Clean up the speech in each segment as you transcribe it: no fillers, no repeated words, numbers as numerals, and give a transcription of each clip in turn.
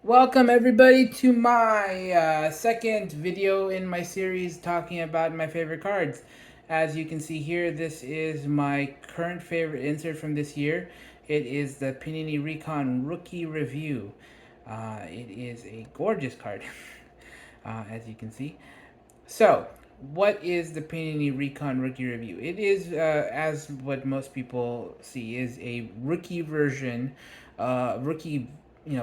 Welcome everybody to my second video in my series talking about my favorite cards. As you can see here, this is my current favorite insert from this year. It is the Panini Recon Rookie Review. It is a gorgeous card, as you can see. So, what is the Panini Recon Rookie Review? It is, as what most people see, is a rookie version, rookie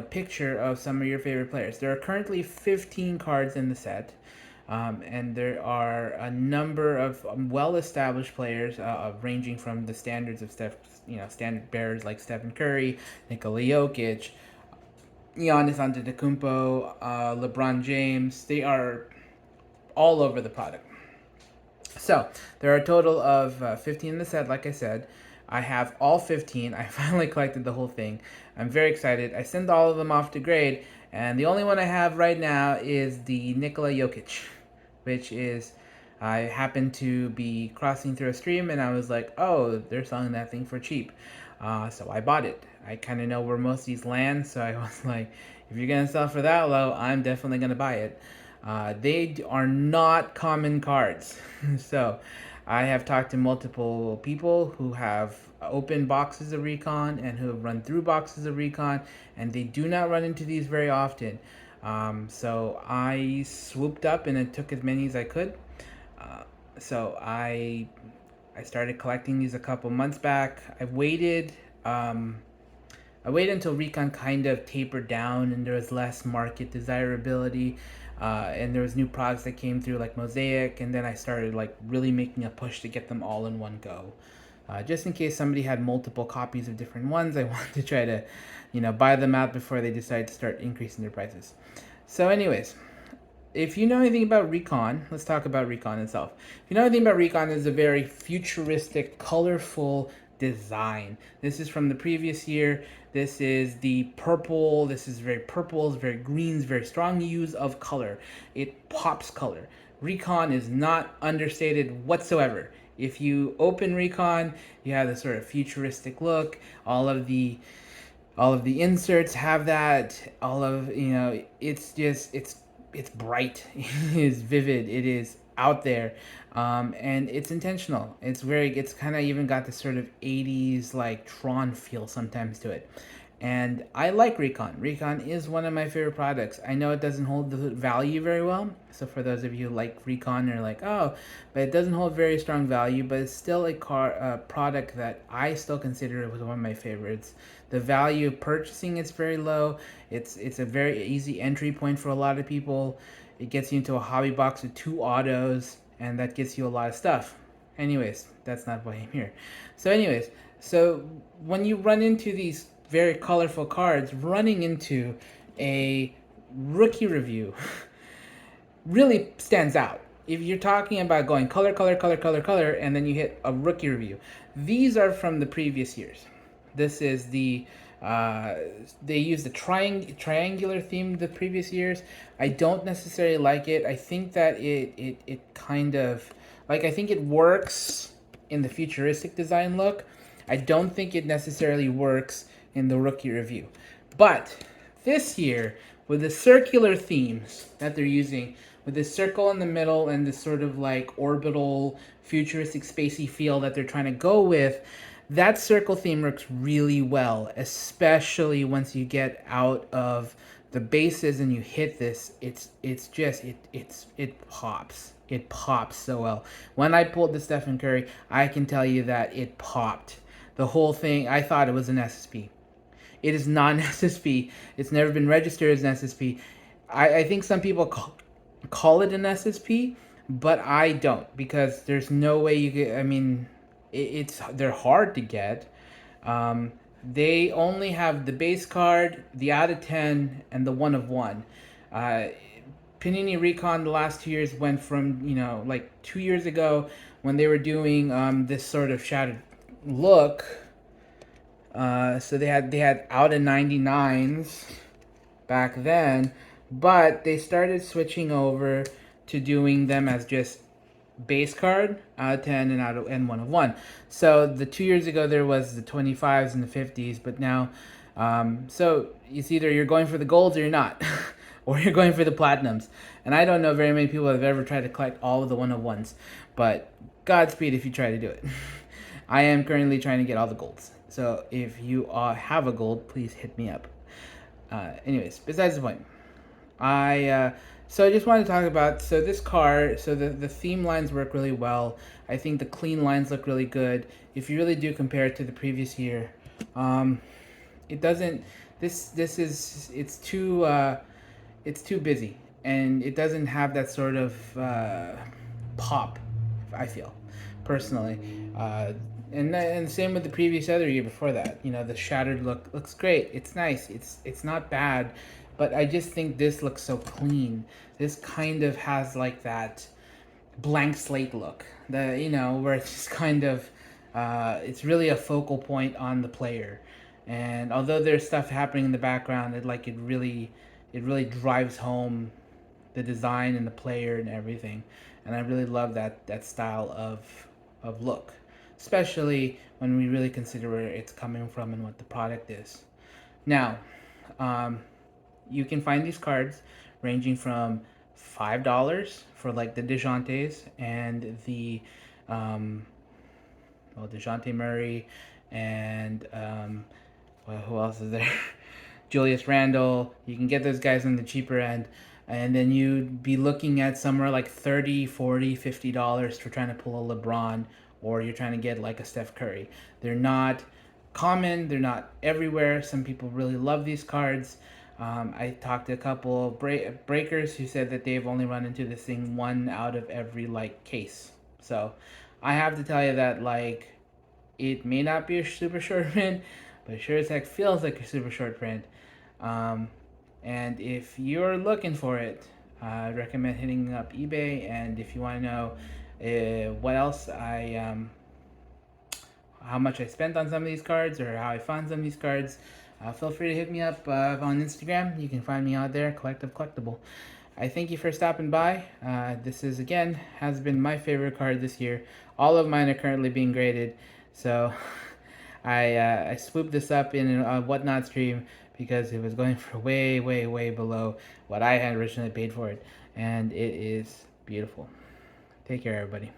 picture of some of your favorite players. There are currently 15 cards in the set. And there are a number of well-established players, ranging from the standards of standard bearers like Stephen Curry, Nikola Jokic, Giannis Antetokounmpo, LeBron James. They are all over the product. So there are a total of 15 in the set, like I said. I have all 15. I finally collected the whole thing. I'm very excited. I sent all of them off to grade, and the only one I have right now is the Nikola Jokic, which is I happened to be crossing through a stream, and I was like, oh, they're selling that thing for cheap. So I bought it. I kind of know where most of these land, so I was like, if you're going to sell for that low, I'm definitely going to buy it. They are not common cards. So I have talked to multiple people who have opened boxes of Recon and who have run through boxes of Recon, and they do not run into these very often. So I swooped up and I took as many as I could. So I started collecting these a couple months back. I waited until Recon kind of tapered down and there was less market desirability, and there was new products that came through like Mosaic, and then I started like really making a push to get them all in one go. Just in case somebody had multiple copies of different ones, I wanted to try to, buy them out before they decide to start increasing their prices. So, anyways, if you know anything about Recon, let's talk about Recon itself. If you know anything about Recon, it's a very futuristic, colorful design. This is from the previous year. This is the purple. This is very purples, very greens, very strong use of color. It pops color. Recon is not understated whatsoever. If you open Recon, you have this sort of futuristic look. All of the inserts have that. It's just it's bright, it is vivid, it is out there, and it's intentional. It's kind of even got this sort of 80s like Tron feel sometimes to it. And I like Recon. Recon is one of my favorite products. I know it doesn't hold the value very well. So for those of you who like Recon, are like, oh, but it doesn't hold very strong value. But it's still a product that I still consider it was one of my favorites. The value of purchasing is very low. It's a very easy entry point for a lot of people. It gets you into a hobby box with 2 autos, and that gets you a lot of stuff. Anyways, that's not why I'm here. So when you run into these very colorful cards, running into a rookie review really stands out. If you're talking about going color, color, color, color, color, and then you hit a rookie review, these are from the previous years. This is they used the triangular theme the previous years. I don't necessarily like it. I think that it kind of, like, I think it works in the futuristic design look. I don't think it necessarily works in the rookie review. But this year, with the circular themes that they're using, with this circle in the middle and this sort of like orbital, futuristic, spacey feel that they're trying to go with, that circle theme works really well, especially once you get out of the bases and you hit this. It pops. It pops so well. When I pulled the Stephen Curry, I can tell you that it popped. The whole thing, I thought it was an SSP. It is not an SSP. It's never been registered as an SSP. I think some people call it an SSP, but I don't, because there's no way you get. I mean, they're hard to get. They only have the base card, the out of 10, and the 1 of 1. Panini Recon the last 2 years went from, like 2 years ago when they were doing this sort of shattered look. So they had out of 99s back then, but they started switching over to doing them as just base card, out of 10, and 1 of 1. So the 2 years ago there was the 25s and the 50s, but now So it's either you're going for the golds or you're not, or you're going for the platinums. And I don't know very many people that have ever tried to collect all of the 101s, but Godspeed if you try to do it. I am currently trying to get all the golds. So if you have a gold, please hit me up. Anyways, besides the point, so I just wanted to talk about this car. So the theme lines work really well. I think the clean lines look really good. If you really do compare it to the previous year, it doesn't. It's too busy, and it doesn't have that sort of pop. I feel personally. And same with the previous other year before that. You know, the shattered look looks great. It's nice. It's not bad, but I just think this looks so clean. This kind of has like that blank slate look. Where it's just kind of it's really a focal point on the player. And although there's stuff happening in the background, it really drives home the design and the player and everything. And I really love that style of look, especially when we really consider where it's coming from and what the product is. Now, you can find these cards ranging from $5 for like the DeJountes and the DeJounte Murray and who else is there? Julius Randle. You can get those guys on the cheaper end. And then you'd be looking at somewhere like $30, $40, $50 for trying to pull a LeBron, or you're trying to get like a Steph Curry. They're not common. They're not everywhere. Some people really love these cards. I talked to a couple breakers who said that they've only run into this thing one out of every like case. So I have to tell you that like it may not be a super short print, but it sure as heck feels like a super short print. And if you're looking for it, I recommend hitting up eBay. And if you want to know what else how much I spent on some of these cards or how I found some of these cards, feel free to hit me up on Instagram. You can find me out there, Collectible. I thank you for stopping by. This has been my favorite card this year. All of mine are currently being graded, so I swooped this up in a Whatnot stream because it was going for way, way, way below what I had originally paid for it, and it is beautiful. Take care, everybody.